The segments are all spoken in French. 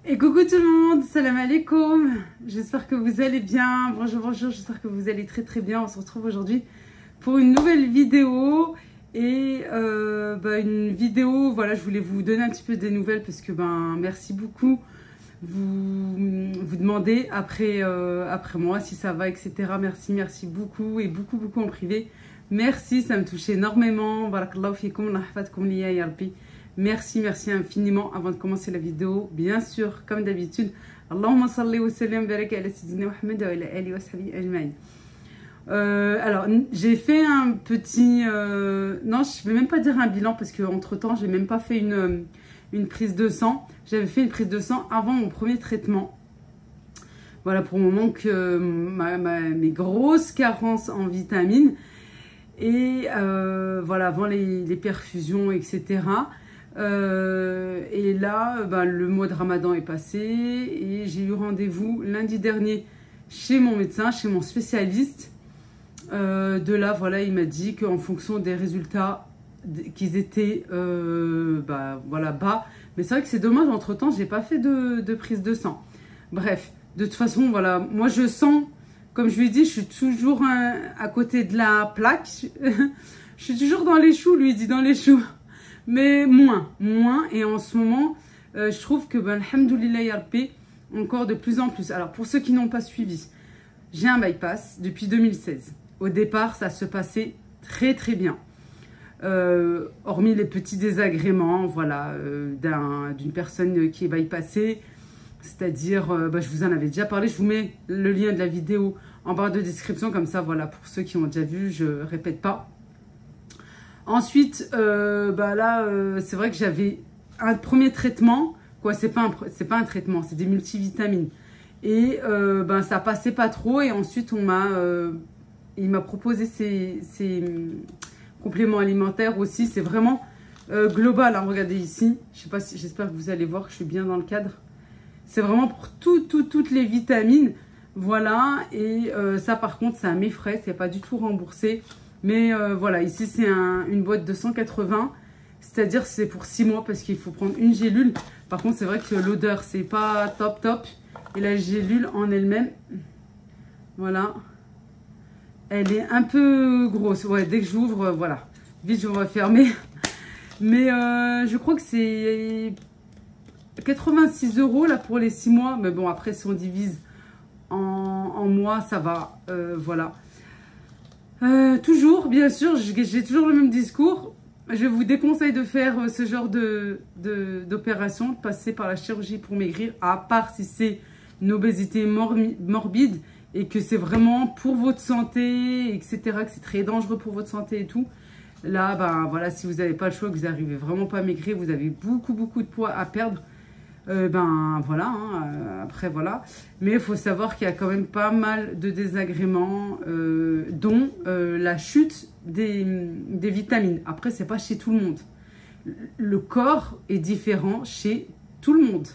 Et coucou tout le monde, salam alaikum. J'espère que vous allez bien. Bonjour, bonjour, j'espère que vous allez très très bien. On se retrouve aujourd'hui pour une nouvelle vidéo. Et une vidéo, voilà, je voulais vous donner un petit peu des nouvelles parce que merci beaucoup. Vous demandez après moi si ça va, etc. Merci beaucoup et beaucoup en privé. Merci, ça me touche énormément. Barakallahu fikum, nahfatkum liya ya rabbi. Merci infiniment. Avant de commencer la vidéo, bien sûr, comme d'habitude, Allahumma salli wa sallim baraka ala sayyidina Muhammad wa ala alihi wa sahbihi ajma'in. Alors, j'ai fait un petit... non, je ne vais même pas dire un bilan parce qu'entre-temps, j'ai même pas fait une prise de sang. J'avais fait une prise de sang avant mon premier traitement. Voilà, pour le moment que mes grosses carences en vitamines. Et voilà, avant les perfusions, etc. Et là, le mois de Ramadan est passé et j'ai eu rendez-vous lundi dernier chez mon médecin, chez mon spécialiste. De là, voilà, il m'a dit qu'en fonction des résultats, qu'ils étaient bas. Mais c'est vrai que c'est dommage, entre-temps, j'ai pas fait de prise de sang. Bref, de toute façon, voilà, moi je sens, comme je lui ai dit, je suis toujours à côté de la plaque. Je suis toujours dans les choux, lui il dit dans les choux. Mais moins. Et en ce moment, je trouve que, alhamdoulilah ya rabbi, encore de plus en plus. Alors, pour ceux qui n'ont pas suivi, j'ai un bypass depuis 2016. Au départ, ça se passait très bien. Hormis les petits désagréments, voilà, d'une personne qui est bypassée. C'est-à-dire, je vous en avais déjà parlé. Je vous mets le lien de la vidéo en barre de description. Comme ça, voilà, pour ceux qui ont déjà vu, je ne répète pas. Ensuite, c'est vrai que j'avais un premier traitement, quoi, c'est pas un traitement, c'est des multivitamines. Et ça passait pas trop. Et ensuite, il m'a proposé ces compléments alimentaires aussi. C'est vraiment global, hein. Regardez ici. Je sais pas si, j'espère que vous allez voir que je suis bien dans le cadre. C'est vraiment pour toutes les vitamines. Voilà. Et ça, par contre, c'est à mes frais. C'est pas du tout remboursé. Mais voilà, ici c'est une boîte de 180, c'est-à-dire c'est pour 6 mois parce qu'il faut prendre une gélule. Par contre, c'est vrai que l'odeur, c'est pas top. Et la gélule en elle-même, voilà, elle est un peu grosse. Ouais, dès que j'ouvre, voilà, vite je vais refermer. Mais je crois que c'est 86 € là pour les 6 mois. Mais bon, après si on divise en mois, ça va, voilà. Toujours, bien sûr, j'ai toujours le même discours. Je vous déconseille de faire ce genre d'opération, de passer par la chirurgie pour maigrir, à part si c'est une obésité morbide et que c'est vraiment pour votre santé, etc., que c'est très dangereux pour votre santé et tout. Là, voilà, si vous n'avez pas le choix, que vous n'arrivez vraiment pas à maigrir, vous avez beaucoup de poids à perdre. Voilà, hein, après voilà, mais il faut savoir qu'il y a quand même pas mal de désagréments, dont la chute des vitamines. Après, c'est pas chez tout le monde, le corps est différent chez tout le monde.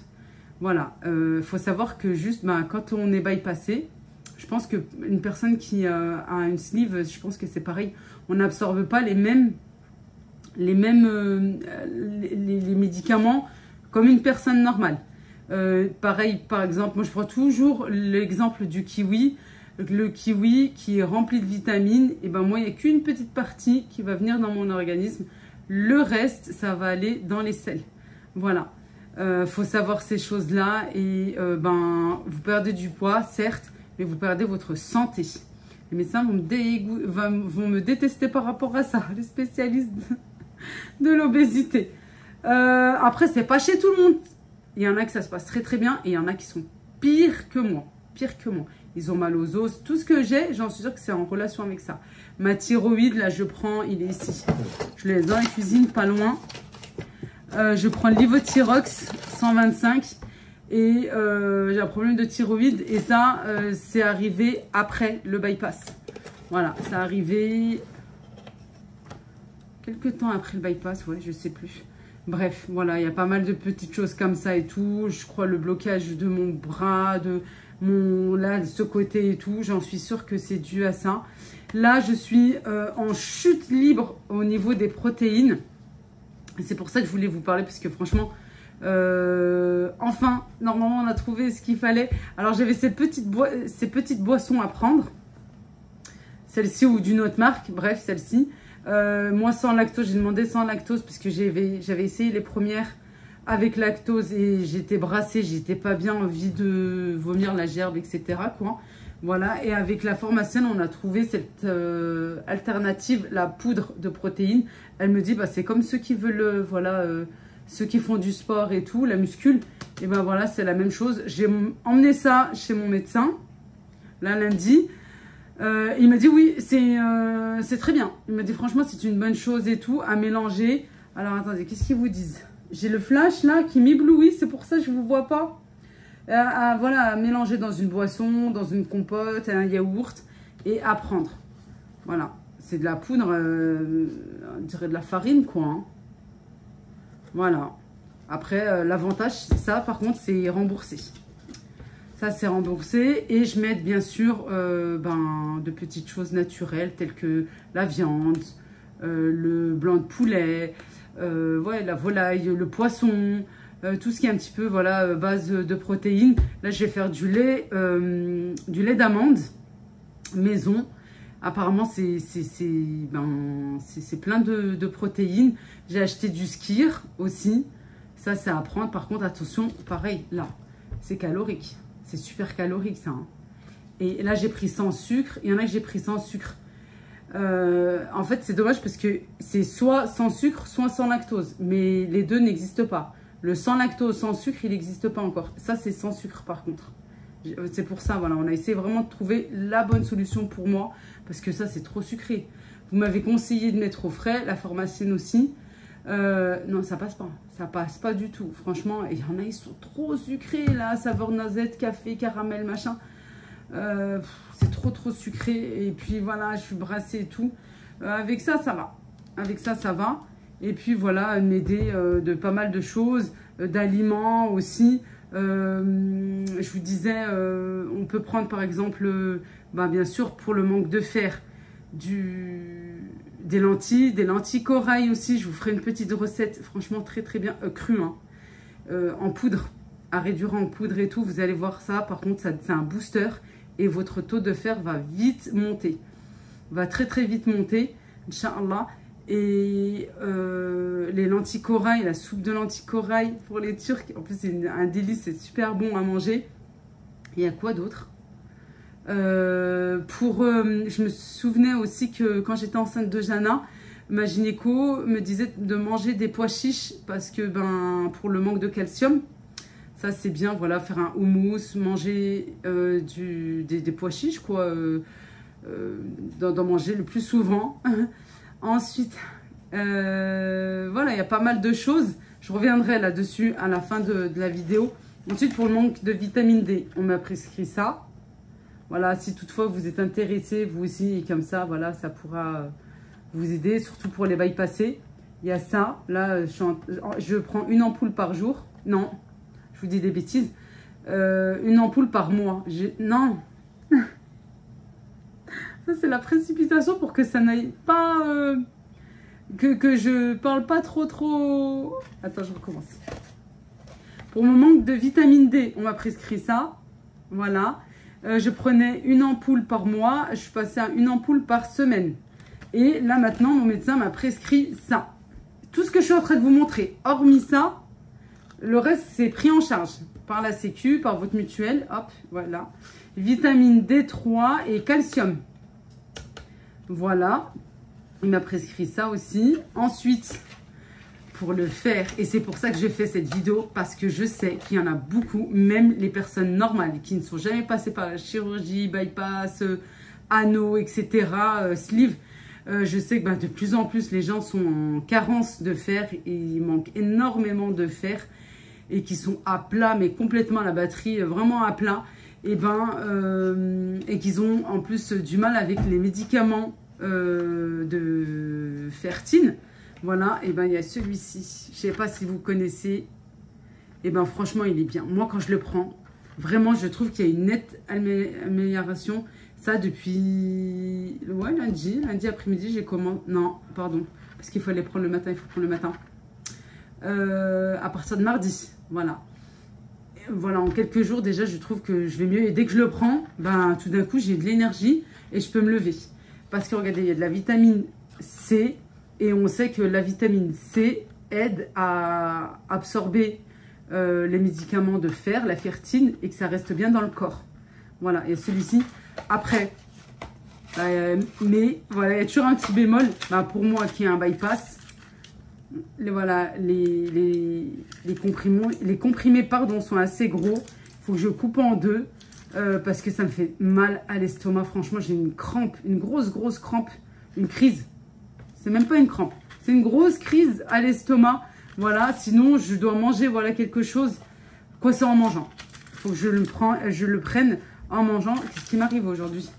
Voilà, faut savoir que juste quand on est bypassé, je pense que une personne qui a une sleeve, je pense que c'est pareil, on n'absorbe pas les médicaments comme une personne normale. Pareil, par exemple, moi je prends toujours l'exemple du kiwi. Le kiwi qui est rempli de vitamines, et moi il n'y a qu'une petite partie qui va venir dans mon organisme. Le reste, ça va aller dans les selles. Voilà. Faut savoir ces choses-là. Et vous perdez du poids, certes, mais vous perdez votre santé. Les médecins vont me détester par rapport à ça, les spécialistes de l'obésité. Après, c'est pas chez tout le monde. Il y en a que ça se passe très bien et il y en a qui sont pires que moi. Ils ont mal aux os. Tout ce que j'ai, j'en suis sûre que c'est en relation avec ça. Ma thyroïde, là, je prends, il est ici. Je l'ai dans la cuisine, pas loin. Je prends l'Ivothyrox 125 et j'ai un problème de thyroïde. Et ça, c'est arrivé après le bypass. Voilà, ça arrivé quelques temps après le bypass, ouais, je sais plus. Bref, voilà, il y a pas mal de petites choses comme ça et tout. Je crois le blocage de mon bras, de ce côté et tout. J'en suis sûre que c'est dû à ça. Là, je suis en chute libre au niveau des protéines. C'est pour ça que je voulais vous parler parce que franchement, Enfin, normalement, on a trouvé ce qu'il fallait. Alors, j'avais ces petites boissons à prendre. Celle-ci ou d'une autre marque. Bref, celle-ci. Moi, sans lactose. J'ai demandé sans lactose parce que j'avais essayé les premières avec lactose et j'étais brassée. J'étais pas bien, envie de vomir la gerbe, etc. quoi. Voilà. Et avec la pharmacienne, on a trouvé cette alternative, la poudre de protéines. Elle me dit, bah, c'est comme ceux qui veulent, voilà... ceux qui font du sport et tout, la muscule, et ben voilà, c'est la même chose. J'ai emmené ça chez mon médecin, là, lundi. Il m'a dit, oui, c'est très bien. Il m'a dit, franchement, c'est une bonne chose et tout, à mélanger. Alors, attendez, qu'est-ce qu'ils vous disent? J'ai le flash, là, qui m'éblouit, c'est pour ça que je ne vous vois pas. Voilà, à mélanger dans une boisson, dans une compote, un yaourt, et à prendre. Voilà, c'est de la poudre, on dirait de la farine, quoi, hein. Voilà. Après, l'avantage, ça, par contre, c'est remboursé. Ça, c'est remboursé. Et je m'aide, bien sûr, de petites choses naturelles, telles que la viande, le blanc de poulet, ouais, la volaille, le poisson, tout ce qui est un petit peu, voilà, base de protéines. Là, je vais faire du lait d'amande maison. Apparemment, c'est plein de protéines. J'ai acheté du skyr aussi. Ça, c'est à prendre. Par contre, attention, pareil, là, c'est calorique. C'est super calorique, ça. Hein. Et là, j'ai pris sans sucre. Il y en a que j'ai pris sans sucre. En fait, c'est dommage parce que c'est soit sans sucre, soit sans lactose. Mais les deux n'existent pas. Le sans lactose, sans sucre, il n'existe pas encore. Ça, c'est sans sucre, par contre. C'est pour ça, voilà, on a essayé vraiment de trouver la bonne solution pour moi, parce que ça, c'est trop sucré. Vous m'avez conseillé de mettre au frais, la pharmacienne aussi. Non, ça passe pas du tout. Franchement, il y en a, ils sont trop sucrés, là, saveur noisette, café, caramel, machin. C'est trop sucré. Et puis, voilà, je suis brassée et tout. Avec ça, ça va. Avec ça, ça va. Et puis, voilà, m'aider de pas mal de choses, d'aliments aussi. Je vous disais, on peut prendre par exemple, bien sûr pour le manque de fer, des lentilles corail aussi. Je vous ferai une petite recette, franchement très bien, crue, hein, en poudre, à réduire en poudre et tout. Vous allez voir ça, par contre c'est un booster et votre taux de fer va vite monter, va très vite monter, Inch'Allah. Et les lentilles corail, la soupe de lentilles corail pour les Turcs. En plus, c'est un délice, c'est super bon à manger. Il y a quoi d'autre? Je me souvenais aussi que quand j'étais enceinte de Jana, ma gynéco me disait de manger des pois chiches parce que pour le manque de calcium, ça c'est bien. Voilà, faire un houmous, manger des pois chiches, quoi. D'en manger le plus souvent. Ensuite, voilà, il y a pas mal de choses. Je reviendrai là-dessus à la fin de la vidéo. Ensuite, pour le manque de vitamine D, on m'a prescrit ça. Voilà, si toutefois vous êtes intéressé, vous aussi, et comme ça, voilà, ça pourra vous aider, surtout pour les bypassés. Il y a ça. Là, je prends une ampoule par jour. Non, je vous dis des bêtises. Une ampoule par mois. Non. Ça, c'est la précipitation pour que ça n'aille pas... que je parle pas trop... Attends, je recommence. Pour mon manque de vitamine D, on m'a prescrit ça. Voilà. Je prenais une ampoule par mois. Je suis passée à une ampoule par semaine. Et là, maintenant, mon médecin m'a prescrit ça. Tout ce que je suis en train de vous montrer, hormis ça, le reste, c'est pris en charge par la Sécu, par votre mutuelle. Hop, voilà. Vitamine D3 et calcium. Voilà, il m'a prescrit ça aussi. Ensuite, pour le faire, et c'est pour ça que je fais cette vidéo, parce que je sais qu'il y en a beaucoup, même les personnes normales qui ne sont jamais passées par la chirurgie, bypass, anneaux, etc., sleeve. Je sais que de plus en plus, les gens sont en carence de fer, et il manque énormément de fer, et qui sont à plat, mais complètement la batterie, vraiment à plat. Et qu'ils ont en plus du mal avec les médicaments de fertile. Voilà, et il y a celui-ci. Je ne sais pas si vous connaissez. Et franchement, il est bien. Moi, quand je le prends, vraiment, je trouve qu'il y a une nette amélioration. Ça, depuis lundi après-midi, j'ai commencé. Non, pardon, parce qu'il faut les prendre le matin, il faut prendre le matin. À partir de mardi. Voilà. Voilà, en quelques jours, déjà, je trouve que je vais mieux. Et dès que je le prends, ben, tout d'un coup, j'ai de l'énergie et je peux me lever. Parce que, regardez, il y a de la vitamine C. Et on sait que la vitamine C aide à absorber les médicaments de fer, la fertine, et que ça reste bien dans le corps. Voilà, et celui-ci, après. Mais, voilà, il y a toujours un petit bémol. Ben, pour moi, qui a un bypass, voilà, les comprimés pardon, sont assez gros. Il faut que je coupe en deux parce que ça me fait mal à l'estomac. Franchement, j'ai une crampe, une grosse crampe, une crise. C'est même pas une crampe, c'est une grosse crise à l'estomac. Voilà, sinon je dois manger voilà, quelque chose. Quoi, c'est en mangeant. Il faut que je le prenne en mangeant. Qu'est-ce qui m'arrive aujourd'hui?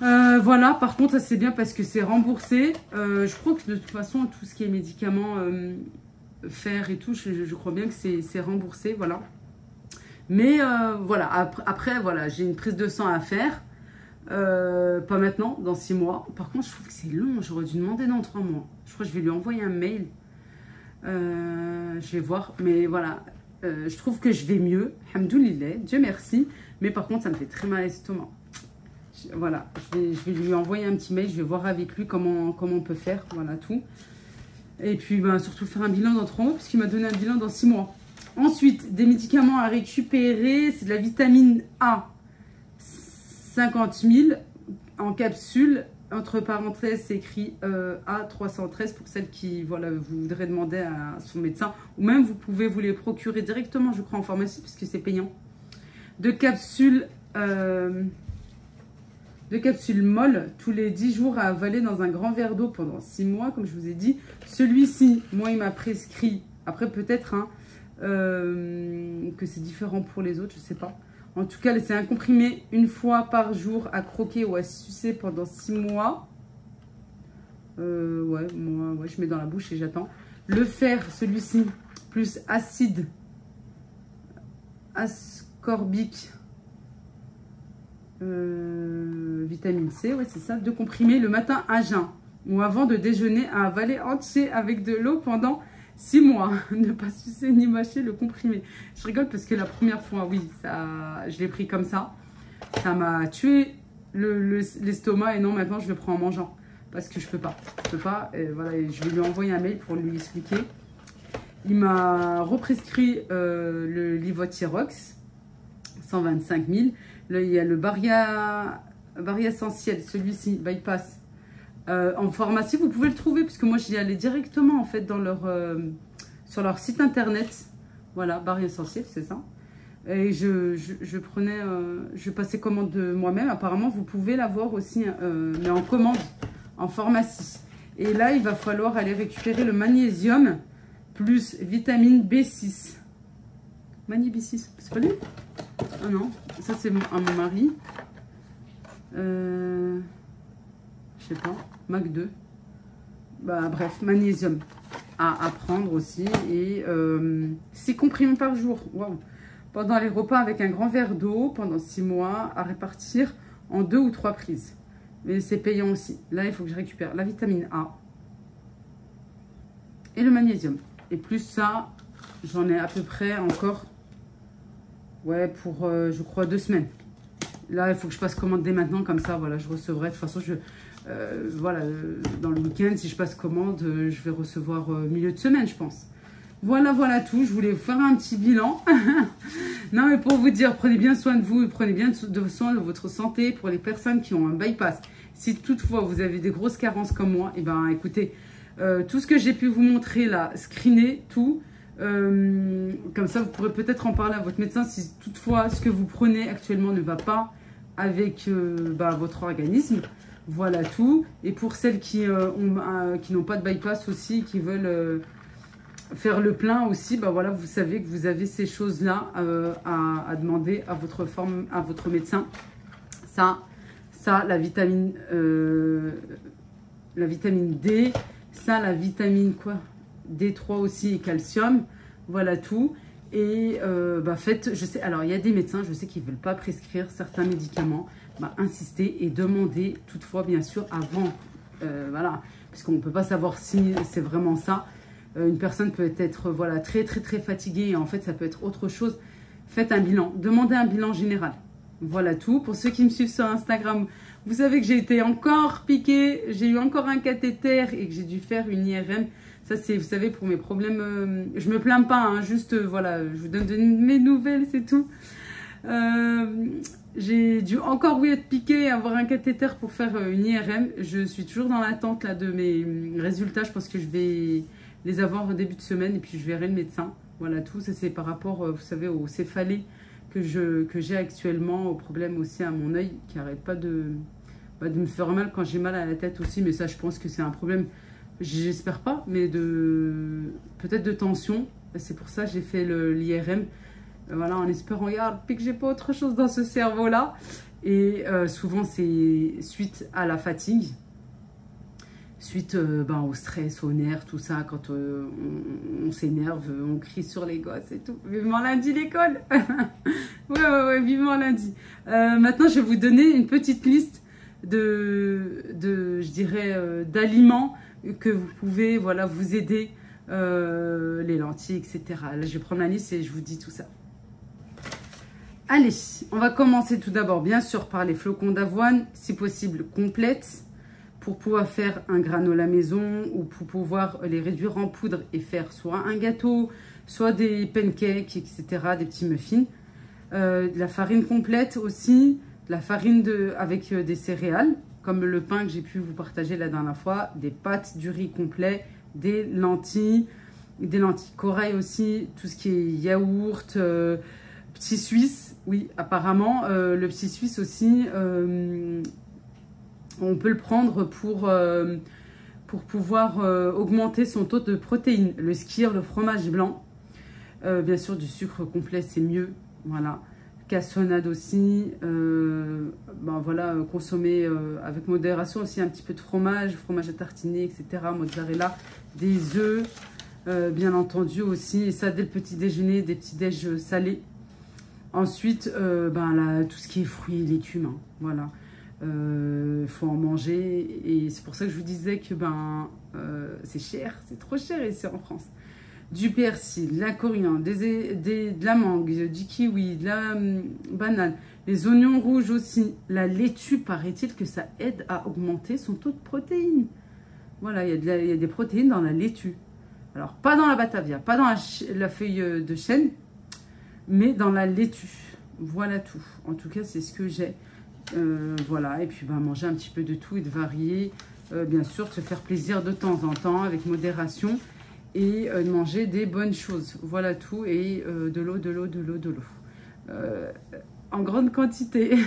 Voilà, par contre, ça c'est bien parce que c'est remboursé. Je crois que de toute façon, tout ce qui est médicaments, fer et tout, je crois bien que c'est remboursé, voilà. Mais voilà, après, voilà, j'ai une prise de sang à faire. Pas maintenant, dans 6 mois. Par contre, je trouve que c'est long. J'aurais dû demander dans 3 mois. Je crois que je vais lui envoyer un mail. Je vais voir. Mais voilà, je trouve que je vais mieux. Alhamdoulilah, Dieu merci. Mais par contre, ça me fait très mal à l'estomac. Voilà, je vais lui envoyer un petit mail, je vais voir avec lui comment on peut faire, voilà tout. Et puis ben, surtout faire un bilan dans 3 mois, parce qu'il m'a donné un bilan dans 6 mois. Ensuite, des médicaments à récupérer, c'est de la vitamine A, 50 000 en capsule. Entre parenthèses, c'est écrit A313 pour celles qui voilà, voudraient demander à son médecin. Ou même, vous pouvez vous les procurer directement, je crois, en pharmacie, puisque c'est payant. De capsules molles tous les 10 jours à avaler dans un grand verre d'eau pendant 6 mois, comme je vous ai dit. Celui-ci, moi, il m'a prescrit, après peut-être hein, que c'est différent pour les autres, je ne sais pas. En tout cas, c'est un comprimé une fois par jour à croquer ou à sucer pendant 6 mois. Ouais, je mets dans la bouche et j'attends. Le fer, celui-ci, plus acide ascorbique. Vitamine C, ouais c'est ça, 2 comprimés le matin à jeun ou avant de déjeuner à avaler entier avec de l'eau pendant 6 mois. Ne pas sucer ni mâcher le comprimé. Je rigole parce que la première fois, oui, ça, je l'ai pris comme ça. Ça m'a tué l'estomac et non, maintenant je le prends en mangeant parce que je peux pas. Et voilà, et je vais lui envoyer un mail pour lui expliquer. Il m'a represcrit le Levothyrox, 125 000. Là, il y a le Baria Essentiel, celui-ci, bypass. En pharmacie, vous pouvez le trouver, puisque moi, j'y allais directement, en fait, sur leur site internet. Voilà, Baria Essentiel, c'est ça. Et je passais commande de moi-même. Apparemment, vous pouvez l'avoir aussi, mais en commande, en pharmacie. Et là, il va falloir aller récupérer le magnésium plus vitamine B6. Magné B6, c'est pas lui? Ah non, ça c'est à mon mari. Je sais pas, Mac 2. Bah bref, magnésium à prendre aussi. Et 6 comprimés par jour. Waouh. Pendant les repas avec un grand verre d'eau pendant 6 mois à répartir en 2 ou 3 prises. Mais c'est payant aussi. Là, il faut que je récupère la vitamine A et le magnésium. Et plus ça, j'en ai à peu près encore. Ouais, pour, je crois, 2 semaines. Là, il faut que je passe commande dès maintenant. Comme ça, voilà, je recevrai. De toute façon, voilà, dans le week-end, si je passe commande, je vais recevoir milieu de semaine, je pense. Voilà tout. Je voulais vous faire un petit bilan. Non, mais pour vous dire, prenez bien soin de vous. Prenez bien soin de votre santé. Pour les personnes qui ont un bypass, si toutefois vous avez des grosses carences comme moi, et ben écoutez, tout ce que j'ai pu vous montrer là, screenez tout. Comme ça, vous pourrez peut-être en parler à votre médecin si toutefois ce que vous prenez actuellement ne va pas avec votre organisme. Voilà tout. Et pour celles qui n'ont pas de bypass aussi, qui veulent faire le plein aussi, voilà, vous savez que vous avez ces choses-là à demander à votre médecin. Ça, la vitamine D, ça, la vitamine quoi D3 aussi et calcium, voilà tout. Et faites, je sais, alors il y a des médecins, je sais qu'ils ne veulent pas prescrire certains médicaments, insistez et demandez toutefois bien sûr avant, voilà, parce qu'on ne peut pas savoir si c'est vraiment ça. Une personne peut être voilà, très fatiguée et en fait ça peut être autre chose. Faites un bilan, demandez un bilan général. Voilà tout. Pour ceux qui me suivent sur Instagram, vous savez que j'ai été encore piquée, j'ai eu encore un cathéter et que j'ai dû faire une IRM. Ça c'est, vous savez, pour mes problèmes, je me plains pas, hein, juste voilà, je vous donne mes nouvelles, c'est tout. J'ai dû encore être piquée, avoir un cathéter pour faire une IRM. Je suis toujours dans l'attente là de mes résultats. Je pense que je vais les avoir au début de semaine et puis je verrai le médecin. Voilà tout. Ça c'est par rapport, vous savez, aux céphalées que j'ai actuellement, au problème aussi à mon œil qui n'arrête pas de me faire mal quand j'ai mal à la tête aussi. Mais ça, je pense que c'est un problème, j'espère pas, mais peut-être de tension. C'est pour ça que j'ai fait l'IRM. Voilà, en espérant, regarde, que j'ai pas autre chose dans ce cerveau-là. Et souvent, c'est suite à la fatigue, suite au stress, aux nerfs, tout ça. Quand on s'énerve, on crie sur les gosses et tout. Vivement lundi, l'école. ouais, vivement lundi. Maintenant, je vais vous donner une petite liste je dirais, d'aliments que vous pouvez, voilà, vous aider, les lentilles, etc. Là, je vais prendre la liste et je vous dis tout ça. Allez, on va commencer tout d'abord, bien sûr, par les flocons d'avoine, si possible complètes, pour pouvoir faire un granola maison ou pour pouvoir les réduire en poudre et faire soit un gâteau, soit des pancakes, etc., des petits muffins. De la farine complète aussi, de la farine avec des céréales, comme le pain que j'ai pu vous partager la dernière fois, des pâtes, du riz complet, des lentilles corail aussi, tout ce qui est yaourt, petit suisse, oui, apparemment, le petit suisse aussi, on peut le prendre pour pouvoir augmenter son taux de protéines. Le skyr, le fromage blanc, bien sûr du sucre complet, c'est mieux, voilà. Cassonade aussi, voilà, consommer avec modération aussi un petit peu de fromage à tartiner, etc. Mozzarella, des œufs, bien entendu aussi, et ça dès le petit déjeuner, des petits déj salés. Ensuite, tout ce qui est fruits et légumes, hein, voilà. Faut en manger et c'est pour ça que je vous disais que c'est cher, c'est trop cher ici en France. Du persil, de la coriandre, de la mangue, du kiwi, de la banane, les oignons rouges aussi, la laitue, paraît-il que ça aide à augmenter son taux de protéines. Voilà, il y a des protéines dans la laitue. Alors, pas dans la batavia, pas dans la feuille de chêne, mais dans la laitue. Voilà tout. En tout cas, c'est ce que j'ai. Voilà, et puis manger un petit peu de tout et de varier. Bien sûr, de se faire plaisir de temps en temps avec modération et de manger des bonnes choses. Voilà tout. Et de l'eau. En grande quantité.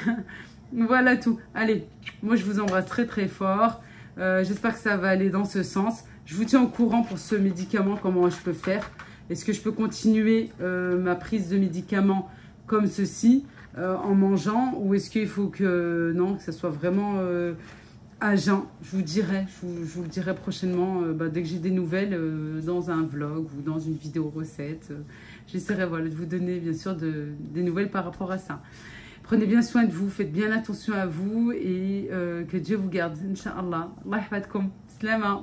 Voilà tout. Allez, moi je vous embrasse très fort. J'espère que ça va aller dans ce sens. Je vous tiens au courant pour ce médicament, comment je peux faire. Est-ce que je peux continuer ma prise de médicaments comme ceci en mangeant, ou est-ce qu'il faut que ça soit vraiment à jeun? Je vous dirai, je vous le dirai prochainement dès que j'ai des nouvelles dans un vlog ou dans une vidéo recette. J'essaierai de vous donner bien sûr des nouvelles par rapport à ça. Prenez bien soin de vous, faites bien attention à vous et que Dieu vous garde, Inch'Allah. Allah yahfadkoum. Slama.